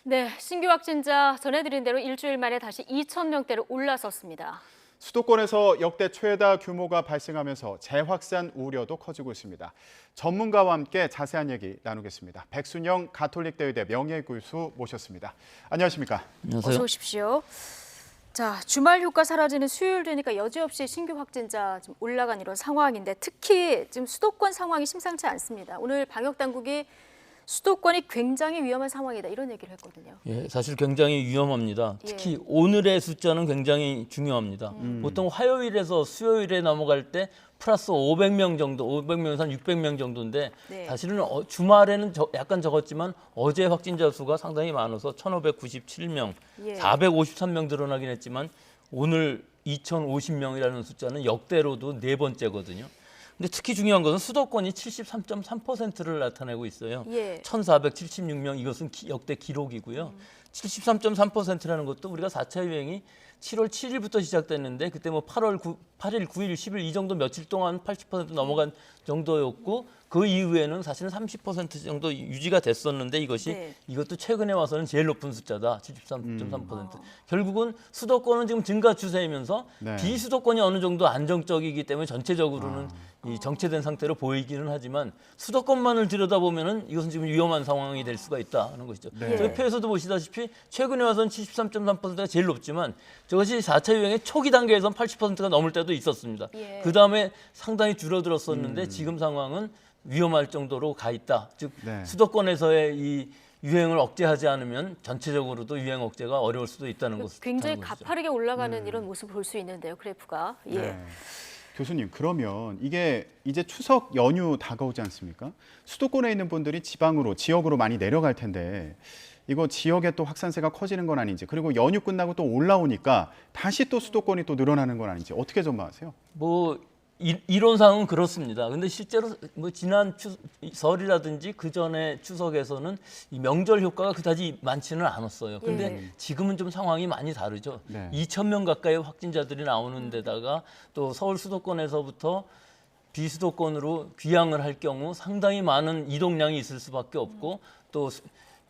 네, 신규 확진자 전해드린 대로 일주일 만에 다시 2,000명대로 올라섰습니다. 수도권에서 역대 최다 규모가 발생하면서 재확산 우려도 커지고 있습니다. 전문가와 함께 자세한 얘기 나누겠습니다. 백순영 가톨릭대의대 명예교수 모셨습니다. 안녕하십니까? 안녕하세요. 어서 오십시오. 자, 주말 휴가 사라지는 수요일 되니까 여지없이 신규 확진자 지금 올라간 이런 상황인데 특히 지금 수도권 상황이 심상치 않습니다. 오늘 방역 당국이 수도권이 굉장히 위험한 상황이다 이런 얘기를 했거든요. 예, 사실 굉장히 위험합니다. 예. 특히 오늘의 숫자는 굉장히 중요합니다. 보통 화요일에서 수요일에 넘어갈 때 플러스 500명 정도, 500명에서 한 600명 정도인데 네. 사실은 주말에는 약간 적었지만 어제 확진자 수가 상당히 많아서 1,597명, 예. 453명 늘어나긴 했지만 오늘 2,050명이라는 숫자는 역대로도 네 번째거든요. 근데 특히 중요한 것은 수도권이 73.3%를 나타내고 있어요. 예. 1,476명 이것은 역대 기록이고요. 73.3%라는 것도 우리가 4차 유행이 7월 7일부터 시작됐는데 그때 뭐 8일, 9일, 10일 이 정도 며칠 동안 80% 넘어간 정도였고 그 이후에는 사실은 30% 정도 유지가 됐었는데 이것도 최근에 와서는 제일 높은 숫자다. 73.3%. 결국은 수도권은 지금 증가 추세이면서 네. 비수도권이 어느 정도 안정적이기 때문에 전체적으로는 이 정체된 상태로 보이기는 하지만 수도권만을 들여다보면은 이것은 지금 위험한 상황이 될 수가 있다는 것이죠. 네. 저희 표에서도 보시다시피 최근에 와서는 73.3%가 제일 높지만 저것이 4차 유행의 초기 단계에선 80%가 넘을 때도 있었습니다. 예. 그 다음에 상당히 줄어들었었는데 지금 상황은 위험할 정도로 가 있다. 즉 네. 수도권에서의 이 유행을 억제하지 않으면 전체적으로도 유행 억제가 어려울 수도 있다는 것을 굉장히 하는 것이죠. 가파르게 올라가는 이런 모습을 볼 수 있는데요, 그래프가. 예. 네. 교수님, 그러면 이게 이제 추석 연휴 다가오지 않습니까? 수도권에 있는 분들이 지역으로 많이 내려갈 텐데 이거 지역에 또 확산세가 커지는 건 아닌지, 그리고 연휴 끝나고 또 올라오니까 다시 또 수도권이 또 늘어나는 건 아닌지 어떻게 전망하세요? 뭐 이론상은 그렇습니다. 근데 실제로 뭐 지난 설이라든지 그 전에 추석에서는 이 명절 효과가 그다지 많지는 않았어요. 근데 예. 지금은 좀 상황이 많이 다르죠. 네. 2,000명 가까이 확진자들이 나오는 데다가 또 서울 수도권에서부터 비수도권으로 귀향을 할 경우 상당히 많은 이동량이 있을 수밖에 없고 또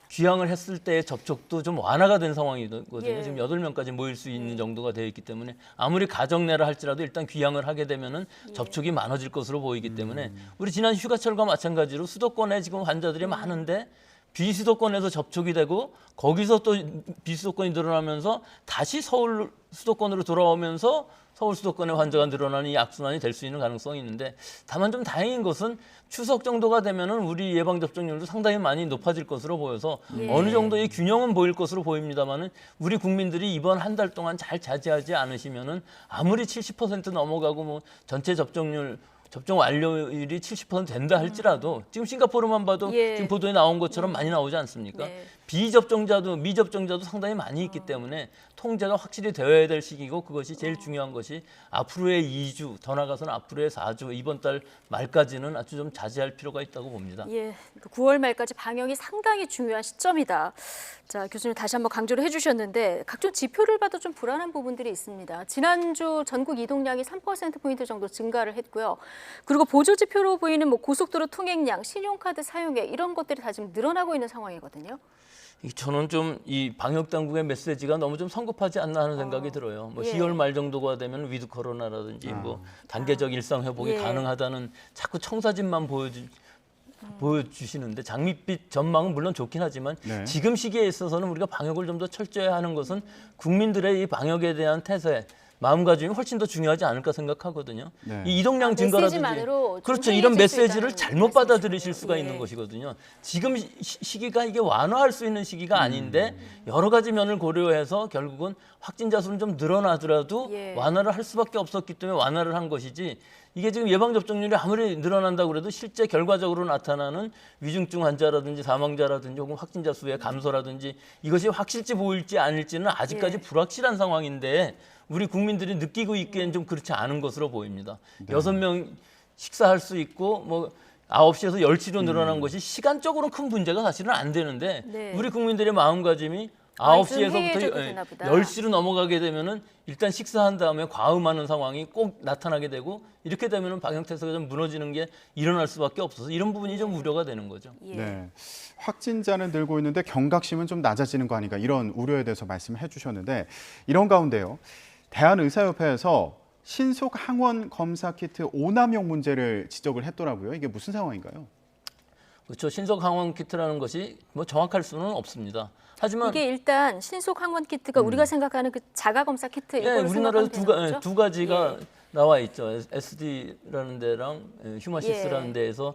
귀향을 했을 때의 접촉도 좀 완화가 된 상황이거든요. 예. 지금 8명까지 모일 수 있는 정도가 되어 있기 때문에 아무리 가정 내라 할지라도 일단 귀향을 하게 되면은 접촉이 많아질 것으로 보이기 때문에 우리 지난 휴가철과 마찬가지로 수도권에 지금 환자들이 많은데 비수도권에서 접촉이 되고 거기서 또 비수도권이 늘어나면서 다시 서울 수도권으로 돌아오면서 서울 수도권의 환자가 늘어나는 이 악순환이 될 수 있는 가능성이 있는데 다만 좀 다행인 것은 추석 정도가 되면은 우리 예방 접종률도 상당히 많이 높아질 것으로 보여서 예. 어느 정도의 균형은 보일 것으로 보입니다만은 우리 국민들이 이번 한 달 동안 잘 자제하지 않으시면은 아무리 70% 넘어가고 뭐 전체 접종 완료율이 70% 된다 할지라도 지금 싱가포르만 봐도 예. 지금 보도에 나온 것처럼 많이 나오지 않습니까? 네. 미접종자도 상당히 많이 있기 때문에 통제가 확실히 되어야 될 시기고 그것이 제일 중요한 것이 앞으로의 2주, 더 나아가서는 앞으로의 4주, 이번 달 말까지는 아주 좀 자제할 필요가 있다고 봅니다. 예, 9월 말까지 방역이 상당히 중요한 시점이다. 자, 교수님 다시 한번 강조를 해주셨는데 각종 지표를 봐도 좀 불안한 부분들이 있습니다. 지난주 전국 이동량이 3%포인트 정도 증가를 했고요. 그리고 보조 지표로 보이는 뭐 고속도로 통행량, 신용카드 사용액 이런 것들이 다 지금 늘어나고 있는 상황이거든요. 저는 좀 이 방역 당국의 메시지가 너무 좀 성급하지 않나 하는 생각이 들어요. 뭐 예. 10월 말 정도가 되면 위드 코로나라든지 뭐 단계적 일상 회복이 예. 가능하다는 자꾸 청사진만 보여주시는데 장밋빛 전망은 물론 좋긴 하지만 네. 지금 시기에 있어서는 우리가 방역을 좀 더 철저히 하는 것은 국민들의 이 방역에 대한 태세, 마음가짐이 훨씬 더 중요하지 않을까 생각하거든요. 네. 이 이동량 증가라든지 메시지만으로 좀 그렇죠. 이런 행해질 수 메시지를 있다는 잘못 받아들이실 말씀이시군요. 수가 예. 있는 것이거든요. 지금 시기가 이게 완화할 수 있는 시기가 아닌데 여러 가지 면을 고려해서 결국은 확진자 수는 좀 늘어나더라도 예. 완화를 할 수밖에 없었기 때문에 완화를 한 것이지 이게 지금 예방접종률이 아무리 늘어난다고 그래도 실제 결과적으로 나타나는 위중증 환자라든지 사망자라든지 혹은 확진자 수의 감소라든지 이것이 확실지 보일지 아닐지는 아직까지 예. 불확실한 상황인데 우리 국민들이 느끼고 있기엔 좀 그렇지 않은 것으로 보입니다. 6명 식사할 수 있고 뭐 9시에서 10시로 늘어난 것이 시간적으로 큰 문제가 사실은 안 되는데 네. 우리 국민들의 마음가짐이 회의해줘도 9시에서부터 되나 보다. 10시로 넘어가게 되면은 일단 식사한 다음에 과음하는 상황이 꼭 나타나게 되고 이렇게 되면은 방역태세가 좀 무너지는 게 일어날 수밖에 없어서 이런 부분이 좀 우려가 되는 거죠. 예. 네. 확진자는 늘고 있는데 경각심은 좀 낮아지는 거 아닌가 이런 우려에 대해서 말씀해 주셨는데 이런 가운데요. 대한의사협회에서 신속 항원 검사 키트 오남용 문제를 지적을 했더라고요. 이게 무슨 상황인가요? 그렇죠. 신속 항원 키트라는 것이 뭐 정확할 수는 없습니다. 하지만 이게 일단 신속 항원 키트가 우리가 생각하는 그 자가 검사 키트 예, 이걸 우리나라에서 생각하면 되는 거죠? 두 가지가 예. 나와 있죠. SD라는 데랑 휴마시스라는 예. 데에서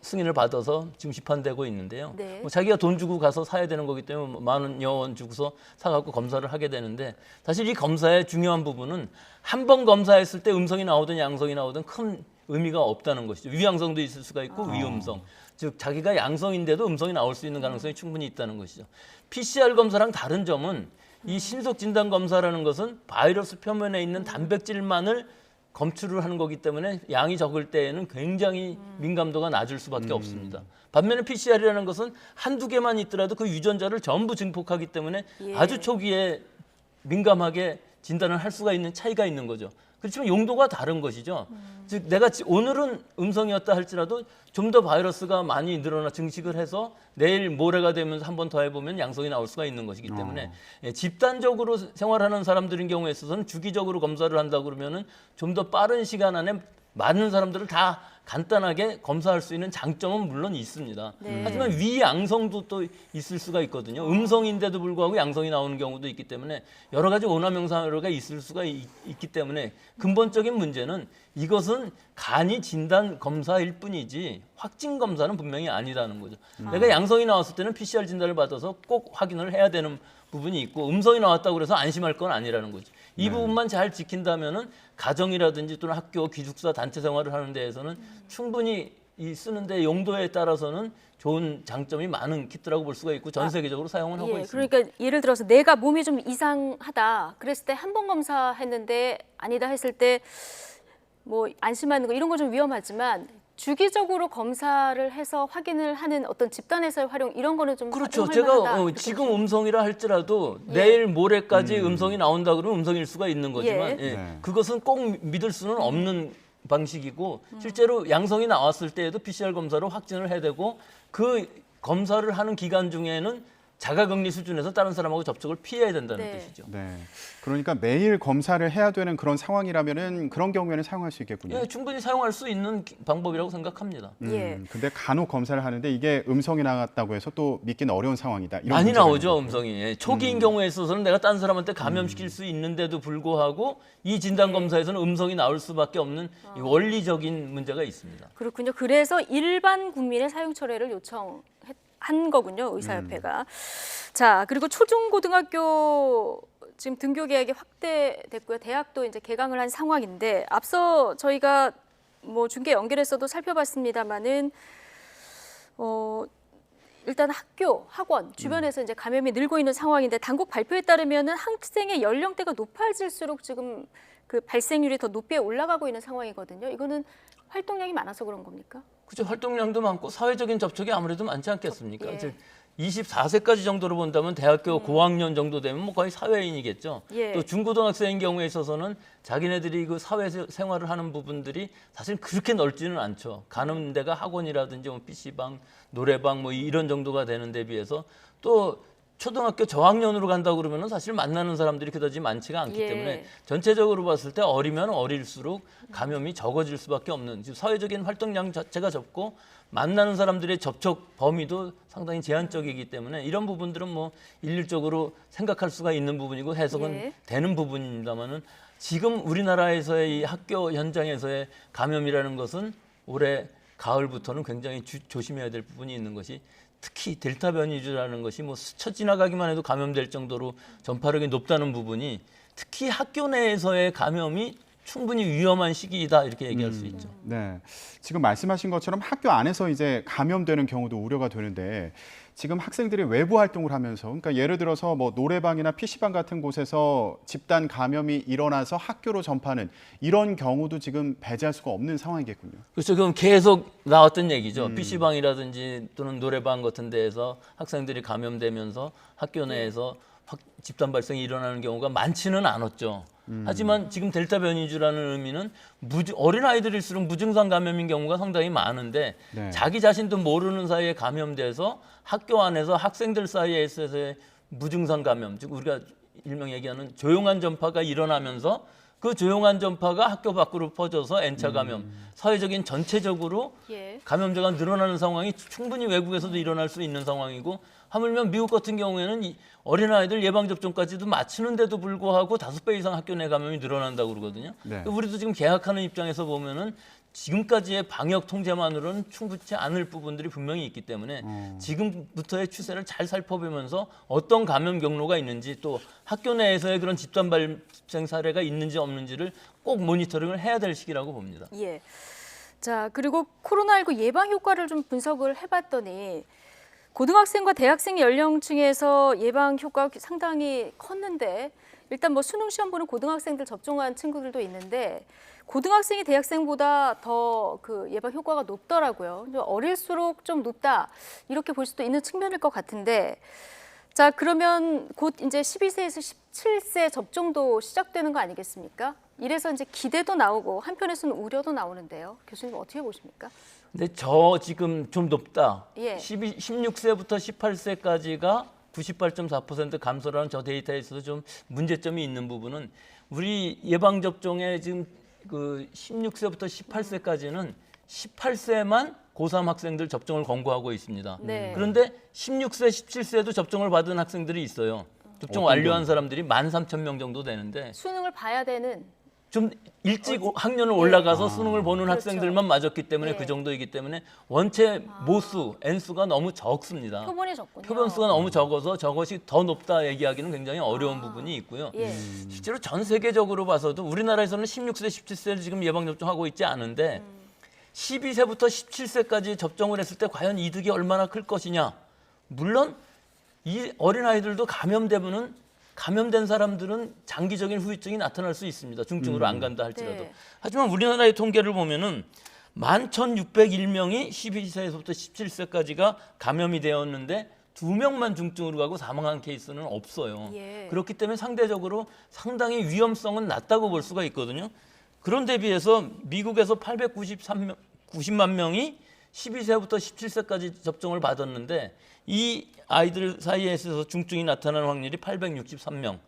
승인을 받아서 지금 시판되고 있는데요. 네. 뭐 자기가 돈 주고 가서 사야 되는 거기 때문에 만여 원 주고서 사갖고 검사를 하게 되는데 사실 이 검사의 중요한 부분은 한 번 검사했을 때 음성이 나오든 양성이 나오든 큰 의미가 없다는 것이죠. 위양성도 있을 수가 있고 위음성. 즉 자기가 양성인데도 음성이 나올 수 있는 가능성이 충분히 있다는 것이죠. PCR 검사랑 다른 점은 이 신속 진단 검사라는 것은 바이러스 표면에 있는 단백질만을 검출을 하는 거기 때문에 양이 적을 때에는 굉장히 민감도가 낮을 수밖에 없습니다. 반면에 PCR이라는 것은 한두 개만 있더라도 그 유전자를 전부 증폭하기 때문에 예. 아주 초기에 민감하게 진단을 할 수가 있는 차이가 있는 거죠. 그렇지만 용도가 다른 것이죠. 즉 내가 오늘은 음성이었다 할지라도 좀 더 바이러스가 많이 늘어나 증식을 해서 내일 모레가 되면서 한 번 더 해보면 양성이 나올 수가 있는 것이기 때문에 집단적으로 생활하는 사람들인 경우에 있어서는 주기적으로 검사를 한다 그러면은 좀 더 빠른 시간 안에 많은 사람들을 다 간단하게 검사할 수 있는 장점은 물론 있습니다. 네. 하지만 위양성도 또 있을 수가 있거든요. 음성인데도 불구하고 양성이 나오는 경우도 있기 때문에 여러 가지 오남용 사례가 있을 수가 있기 때문에 근본적인 문제는 이것은 간이 진단 검사일 뿐이지 확진 검사는 분명히 아니라는 거죠. 내가 양성이 나왔을 때는 PCR 진단을 받아서 꼭 확인을 해야 되는 부분이 있고 음성이 나왔다고 그래서 안심할 건 아니라는 거죠. 이 부분만 잘 지킨다면은 가정이라든지 또는 학교, 기숙사, 단체 생활을 하는 데에서는 충분히 이 쓰는데 용도에 따라서는 좋은 장점이 많은 키트라고 볼 수가 있고 전 세계적으로 사용을 하고 예, 있습니다. 그러니까 예를 들어서 내가 몸이 좀 이상하다 그랬을 때 한 번 검사했는데 아니다 했을 때 뭐 안심하는 거 이런 거 좀 위험하지만 주기적으로 검사를 해서 확인을 하는 어떤 집단에서의 활용 이런 거는 좀 그렇죠. 활용할 제가 만하다, 이렇게 지금 보시면. 음성이라 할지라도 예. 내일 모레까지 음성이 나온다 그러면 음성일 수가 있는 거지만 예. 예, 네. 그것은 꼭 믿을 수는 없는 방식이고 실제로 양성이 나왔을 때에도 PCR 검사로 확진을 해야 되고 그 검사를 하는 기간 중에는 자가격리 수준에서 다른 사람하고 접촉을 피해야 된다는 네. 뜻이죠. 네. 그러니까 매일 검사를 해야 되는 그런 상황이라면은 그런 경우에는 사용할 수 있겠군요. 예, 충분히 사용할 수 있는 방법이라고 생각합니다. 예. 근데 간혹 검사를 하는데 이게 음성이 나왔다고 해서 또 믿기는 어려운 상황이다. 이런 많이 문제가 나오죠, 있는 거고요. 음성이. 예, 초기인 경우에 있어서는 내가 딴 사람한테 감염시킬 수 있는데도 불구하고 이 진단 검사에서는 음성이 나올 수밖에 없는 이 원리적인 문제가 있습니다. 그렇군요. 그래서 일반 국민의 사용 철회를 요청한 거군요, 의사협회가. 자, 그리고 초중고등학교 지금 등교 계약이 확대됐고요. 대학도 이제 개강을 한 상황인데 앞서 저희가 뭐 중계 연결해서도 살펴봤습니다만은 일단 학교, 학원 주변에서 이제 감염이 늘고 있는 상황인데 당국 발표에 따르면은 학생의 연령대가 높아질수록 지금 그 발생률이 더 높게 올라가고 있는 상황이거든요. 이거는 활동량이 많아서 그런 겁니까? 그죠. 활동량도 많고 사회적인 접촉이 아무래도 많지 않겠습니까? 예. 즉 24세까지 정도로 본다면 대학교 고학년 정도 되면 뭐 거의 사회인이겠죠. 예. 또 중고등학생인 경우에 있어서는 자기네들이 그 사회 생활을 하는 부분들이 사실 그렇게 넓지는 않죠. 가는 데가 학원이라든지 뭐 PC방, 노래방 뭐 이런 정도가 되는 데 비해서 또 초등학교 저학년으로 간다고 그러면은 사실 만나는 사람들이 그다지 많지가 않기 예. 때문에 전체적으로 봤을 때 어리면 어릴수록 감염이 적어질 수밖에 없는 지금 사회적인 활동량 자체가 적고 만나는 사람들의 접촉 범위도 상당히 제한적이기 때문에 이런 부분들은 뭐 일률적으로 생각할 수가 있는 부분이고 해석은 예. 되는 부분입니다만은 지금 우리나라에서의 이 학교 현장에서의 감염이라는 것은 올해 가을부터는 굉장히 조심해야 될 부분이 있는 것이 특히 델타 변이주라는 것이 뭐 스쳐 지나가기만 해도 감염될 정도로 전파력이 높다는 부분이 특히 학교 내에서의 감염이 충분히 위험한 시기이다 이렇게 얘기할 수 있죠. 네, 지금 말씀하신 것처럼 학교 안에서 이제 감염되는 경우도 우려가 되는데 지금 학생들이 외부 활동을 하면서 그러니까 예를 들어서 뭐 노래방이나 PC방 같은 곳에서 집단 감염이 일어나서 학교로 전파하는 이런 경우도 지금 배제할 수가 없는 상황이겠군요. 그렇죠. 그럼 계속 나왔던 얘기죠. PC방이라든지 또는 노래방 같은 데에서 학생들이 감염되면서 학교 내에서 집단 발생이 일어나는 경우가 많지는 않았죠. 하지만 지금 델타 변이주라는 의미는 어린 아이들일수록 무증상 감염인 경우가 상당히 많은데 네. 자기 자신도 모르는 사이에 감염돼서 학교 안에서 학생들 사이에 있어서의 무증상 감염, 즉 우리가 일명 얘기하는 조용한 전파가 일어나면서 그 조용한 전파가 학교 밖으로 퍼져서 N차 감염, 사회적인 전체적으로 예. 감염자가 늘어나는 상황이 충분히 외국에서도 일어날 수 있는 상황이고 하물며 미국 같은 경우에는 이 어린아이들 예방접종까지도 마치는데도 불구하고 5배 이상 학교 내 감염이 늘어난다고 그러거든요. 네. 우리도 지금 개학하는 입장에서 보면은 지금까지의 방역 통제만으로는 충분치 않을 부분들이 분명히 있기 때문에 지금부터의 추세를 잘 살펴보면서 어떤 감염 경로가 있는지 또 학교 내에서의 그런 집단 발생 사례가 있는지 없는지를 꼭 모니터링을 해야 될 시기라고 봅니다. 예. 자, 그리고 코로나19 예방 효과를 좀 분석을 해봤더니 고등학생과 대학생 연령층에서 예방 효과가 상당히 컸는데 일단 뭐 수능 시험 보는 고등학생들 접종한 친구들도 있는데 고등학생이 대학생보다 더 그 예방 효과가 높더라고요. 어릴수록 좀 높다 이렇게 볼 수도 있는 측면일 것 같은데 자 그러면 곧 이제 12세에서 17세 접종도 시작되는 거 아니겠습니까? 이래서 이제 기대도 나오고 한편에서는 우려도 나오는데요. 교수님 어떻게 보십니까? 근데 저 지금 좀 높다. 예. 16세부터 18세까지가 98.4% 감소라는 저 데이터에 있어서 좀 문제점이 있는 부분은 우리 예방 접종에 지금 그 16세부터 18세까지는 18세만 고3 학생들 접종을 권고하고 있습니다. 네. 그런데 16세, 17세도 접종을 받은 학생들이 있어요. 접종 완료한 사람들이 13,000명 정도 되는데 수능을 봐야 되는 좀 일찍 학년을 올라가서 수능을 보는 그렇죠. 학생들만 맞았기 때문에 예. 그 정도이기 때문에 원체 모수, N수가 너무 적습니다. 표본이 적군요. 표본수가 너무 적어서 저것이 더 높다 얘기하기는 굉장히 어려운 부분이 있고요. 예. 실제로 전 세계적으로 봐서도 우리나라에서는 16세, 17세를 지금 예방접종하고 있지 않은데 12세부터 17세까지 접종을 했을 때 과연 이득이 얼마나 클 것이냐. 물론 이 어린아이들도 감염된 사람들은 장기적인 후유증이 나타날 수 있습니다. 중증으로 안 간다 할지라도. 네. 하지만 우리나라의 통계를 보면은 11,601명이 12세에서부터 17세까지가 감염이 되었는데 2명만 중증으로 가고 사망한 케이스는 없어요. 예. 그렇기 때문에 상대적으로 상당히 위험성은 낮다고 볼 수가 있거든요. 그런데 비해서 미국에서 890만 명이 12세부터 17세까지 접종을 받았는데 이 아이들 사이에 있어서 중증이 나타나는 확률이 863명,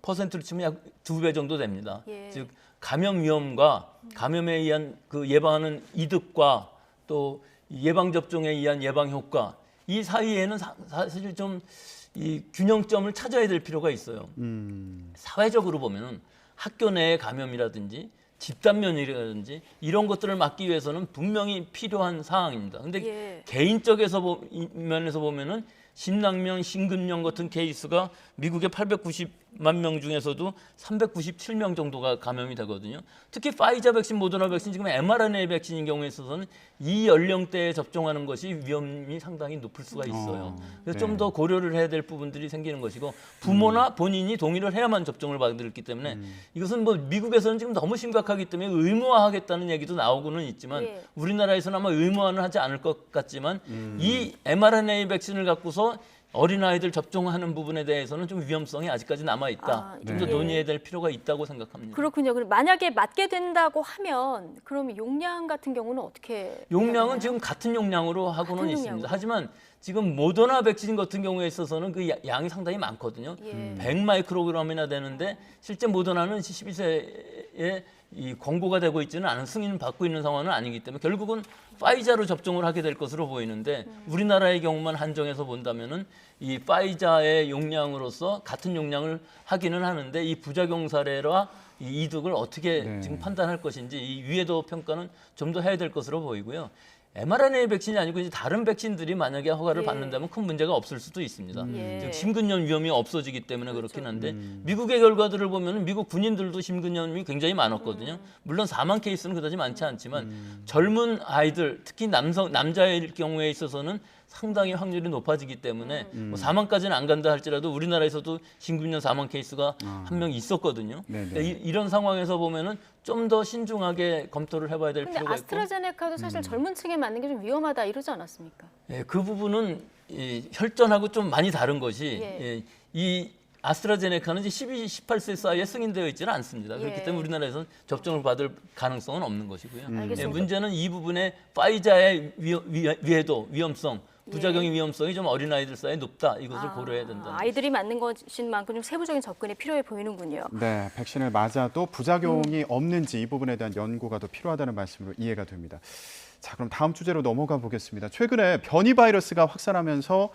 퍼센트로 치면 약 2배 정도 됩니다. 예. 즉 감염 위험과 감염에 의한 그 예방하는 이득과 또 예방 접종에 의한 예방 효과 이 사이에는 사실 좀 이 균형점을 찾아야 될 필요가 있어요. 사회적으로 보면은 학교 내의 감염이라든지 집단 면이라든지 이런 것들을 막기 위해서는 분명히 필요한 사항입니다. 근데 예. 개인적에서 면에서 보면은 심낭면, 심근염 같은 케이스가 미국의 890만 명 중에서도 397명 정도가 감염이 되거든요. 특히 파이자 백신, 모더나 백신, 지금 mRNA 백신인 경우에 있어서는 이 연령대에 접종하는 것이 위험이 상당히 높을 수가 있어요. 그래서 네. 좀 더 고려를 해야 될 부분들이 생기는 것이고 부모나 본인이 동의를 해야만 접종을 받기 때문에 이것은 뭐 미국에서는 지금 너무 심각하기 때문에 의무화하겠다는 얘기도 나오고는 있지만 예. 우리나라에서는 아마 의무화는 하지 않을 것 같지만 이 mRNA 백신을 갖고서 어린아이들 접종하는 부분에 대해서는 좀 위험성이 아직까지 남아있다. 아, 좀 더 네. 논의해야 될 필요가 있다고 생각합니다. 그렇군요. 그럼 만약에 맞게 된다고 하면 그럼 용량 같은 경우는 어떻게 해야 용량은 되나요? 지금 같은 용량으로 하고는 같은 있습니다. 용량으로. 하지만 지금 모더나 백신 같은 경우에 있어서는 그 양이 상당히 많거든요. 예. 100 마이크로그램이나 되는데 실제 모더나는 12세에 이 권고가 되고 있지는 않은 승인 받고 있는 상황은 아니기 때문에 결국은 파이자로 접종을 하게 될 것으로 보이는데 우리나라의 경우만 한정해서 본다면은 이 파이자의 용량으로서 같은 용량을 하기는 하는데 이 부작용 사례와 이 이득을 어떻게 네. 지금 판단할 것인지 이 위해도 평가는 좀 더 해야 될 것으로 보이고요. mRNA 백신이 아니고 이제 다른 백신들이 만약에 허가를 예. 받는다면 큰 문제가 없을 수도 있습니다. 예. 즉 심근염 위험이 없어지기 때문에 그렇죠. 그렇긴 한데 미국의 결과들을 보면 미국 군인들도 심근염이 굉장히 많았거든요. 물론 사망 케이스는 그다지 많지 않지만 젊은 아이들 특히 남자일 경우에 있어서는 상당히 확률이 높아지기 때문에 뭐 사망까지는 안 간다 할지라도 우리나라에서도 신규년 사망 케이스가 한 명 있었거든요. 네네. 그러니까 이런 상황에서 보면은 좀 더 신중하게 검토를 해봐야 될 근데 필요가 있고. 아스트라제네카도 사실 젊은 층에 맞는 게 좀 위험하다 이러지 않았습니까? 예, 그 부분은 혈전하고 좀 많이 다른 것이 예. 이 아스트라제네카는 이제 12, 18세 사이에 승인되어 있지는 않습니다. 그렇기 예. 때문에 우리나라에서는 접종을 받을 가능성은 없는 것이고요. 알겠습니다. 예, 문제는 이 부분에 파이자의 위험성, 부작용의 위험성이 좀 어린아이들 사이에 높다. 이것을 고려해야 된다. 아이들이 맞는 것인 만큼 좀 세부적인 접근이 필요해 보이는군요. 네, 백신을 맞아도 부작용이 없는지 이 부분에 대한 연구가 더 필요하다는 말씀으로 이해가 됩니다. 자, 그럼 다음 주제로 넘어가 보겠습니다. 최근에 변이 바이러스가 확산하면서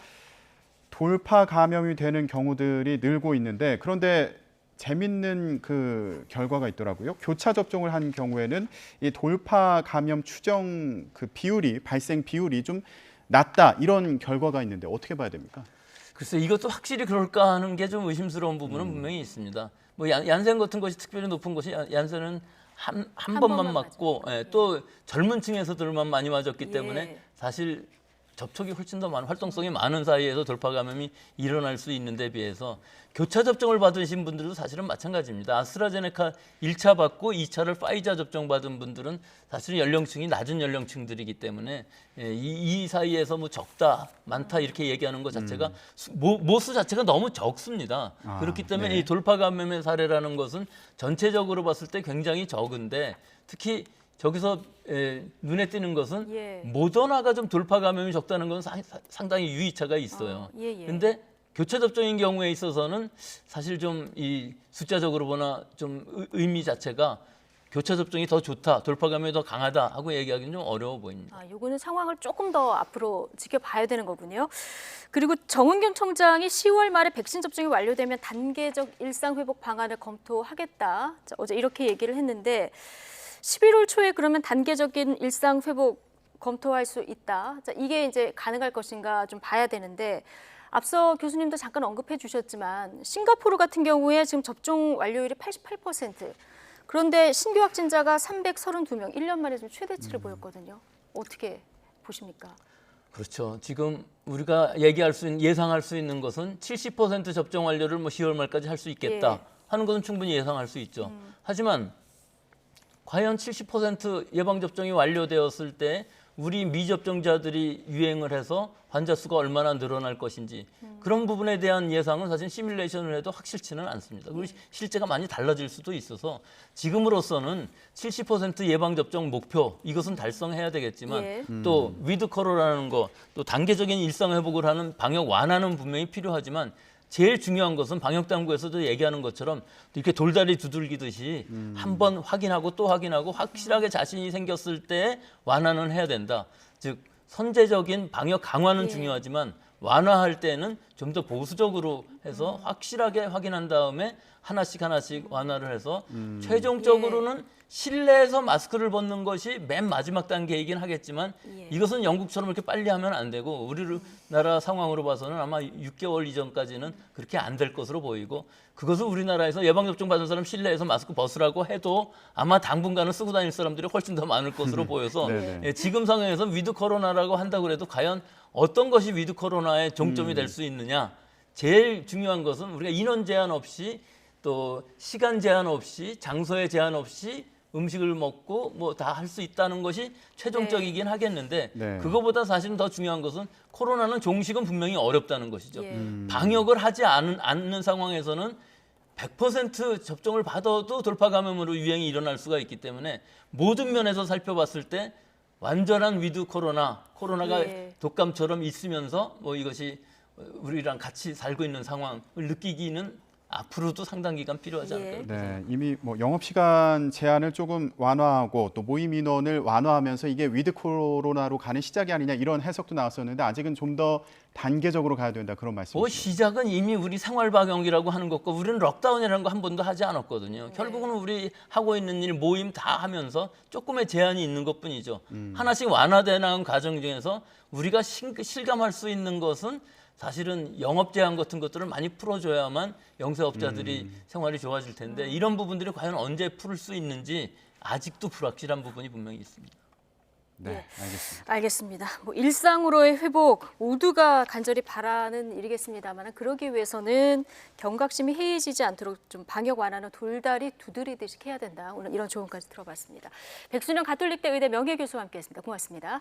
돌파 감염이 되는 경우들이 늘고 있는데 그런데 재밌는 그 결과가 있더라고요. 교차 접종을 한 경우에는 이 돌파 감염 추정 그 비율이 발생 비율이 좀 낮다 이런 결과가 있는데 어떻게 봐야 됩니까? 글쎄 이것도 확실히 그럴까 하는 게 좀 의심스러운 부분은 분명히 있습니다. 뭐 얀센 같은 것이 특별히 높은 것이 얀센은 한 번만 번만 맞고 또 젊은 층에서들만 많이 맞았기 예. 때문에 사실 접촉이 훨씬 더 많은 활동성이 많은 사이에서 돌파 감염이 일어날 수 있는 데 비해서 교차 접종을 받으신 분들도 사실은 마찬가지입니다. 아스트라제네카 1차 받고 2차를 파이자 접종 받은 분들은 사실 연령층이 낮은 연령층들이기 때문에 이 사이에서 뭐 적다, 많다 이렇게 얘기하는 것 자체가 모수 자체가 너무 적습니다. 그렇기 때문에 네. 이 돌파 감염의 사례라는 것은 전체적으로 봤을 때 굉장히 적은데 특히 저기서 눈에 띄는 것은 예. 모더나가 좀 돌파 감염이 적다는 건 상당히 유의차가 있어요. 예. 근데 교차 접종인 경우에 있어서는 사실 좀 이 숫자적으로 보나 좀 의미 자체가 교차 접종이 더 좋다, 돌파 감염이 더 강하다 하고 얘기하기는 좀 어려워 보입니다. 요거는 상황을 조금 더 앞으로 지켜봐야 되는 거군요. 그리고 정은경 청장이 10월 말에 백신 접종이 완료되면 단계적 일상 회복 방안을 검토하겠다. 자, 어제 이렇게 얘기를 했는데 11월 초에 그러면 단계적인 일상 회복 검토할 수 있다. 자, 이게 이제 가능할 것인가 좀 봐야 되는데 앞서 교수님도 잠깐 언급해 주셨지만 싱가포르 같은 경우에 지금 접종 완료율이 88%. 그런데 신규 확진자가 332명, 1년 만에 좀 최대치를 보였거든요. 어떻게 보십니까? 그렇죠. 지금 우리가 얘기할 수 있는, 예상할 수 있는 것은 70% 접종 완료를 뭐 10월 말까지 할 수 있겠다 하는 것은 충분히 예상할 수 있죠. 하지만 과연 70% 예방 접종이 완료되었을 때 우리 미접종자들이 유행을 해서 환자 수가 얼마나 늘어날 것인지 그런 부분에 대한 예상은 사실 시뮬레이션을 해도 확실치는 않습니다. 그리고 실제가 많이 달라질 수도 있어서 지금으로서는 70% 예방 접종 목표 이것은 달성해야 되겠지만 예. 또 위드 코로나라는 거 또 단계적인 일상 회복을 하는 방역 완화는 분명히 필요하지만 제일 중요한 것은 방역 당국에서도 얘기하는 것처럼 이렇게 돌다리 두들기듯이 한번 확인하고 또 확인하고 확실하게 자신이 생겼을 때 완화는 해야 된다. 즉 선제적인 방역 강화는 중요하지만 완화할 때는 좀 더 보수적으로 해서 확실하게 확인한 다음에 하나씩 완화를 해서 최종적으로는 실내에서 마스크를 벗는 것이 맨 마지막 단계이긴 하겠지만 이것은 영국처럼 이렇게 빨리 하면 안 되고 우리나라 상황으로 봐서는 아마 6개월 이전까지는 그렇게 안 될 것으로 보이고 그것을 우리나라에서 예방접종 받은 사람 실내에서 마스크 벗으라고 해도 아마 당분간은 쓰고 다닐 사람들이 훨씬 더 많을 것으로 보여서 지금 상황에서 위드 코로나라고 한다고 해도 과연 어떤 것이 위드 코로나의 종점이 될 수 있느냐 제일 중요한 것은 우리가 인원 제한 없이 또 시간 제한 없이 장소에 제한 없이 음식을 먹고 뭐 다 할 수 있다는 것이 최종적이긴 하겠는데 그거보다 사실은 더 중요한 것은 코로나는 종식은 분명히 어렵다는 것이죠. 방역을 하지 않는 상황에서는 100% 접종을 받아도 돌파 감염으로 유행이 일어날 수가 있기 때문에 모든 면에서 살펴봤을 때 완전한 위드 코로나가 독감처럼 있으면서 뭐 이것이 우리랑 같이 살고 있는 상황을 느끼기는 앞으로도 상당 기간 필요하지 않을까요? 네, 이미 뭐 영업 시간 제한을 조금 완화하고 또 모임 인원을 완화하면서 이게 위드 코로나로 가는 시작이 아니냐 이런 해석도 나왔었는데 아직은 좀 더 단계적으로 가야 된다 그런 말씀이시죠. 시작은 이미 우리 생활 방역이라고 하는 것과 우리는 럭다운이라는 거 한 번도 하지 않았거든요. 결국은 우리 하고 있는 일 모임 다 하면서 조금의 제한이 있는 것뿐이죠. 하나씩 완화돼 나간 과정 중에서 우리가 실감할 수 있는 것은 사실은 영업 제한 같은 것들을 많이 풀어줘야만 영세업자들이 생활이 좋아질 텐데 이런 부분들이 과연 언제 풀 수 있는지 아직도 불확실한 부분이 분명히 있습니다. 네, 예. 알겠습니다. 알겠습니다. 뭐 일상으로의 회복 모두가 간절히 바라는 일이겠습니다만 그러기 위해서는 경각심이 해이지지 않도록 좀 방역 완화는 돌다리 두드리듯이 해야 된다. 오늘 이런 조언까지 들어봤습니다. 백순영 가톨릭대 의대 명예교수와 함께했습니다. 고맙습니다.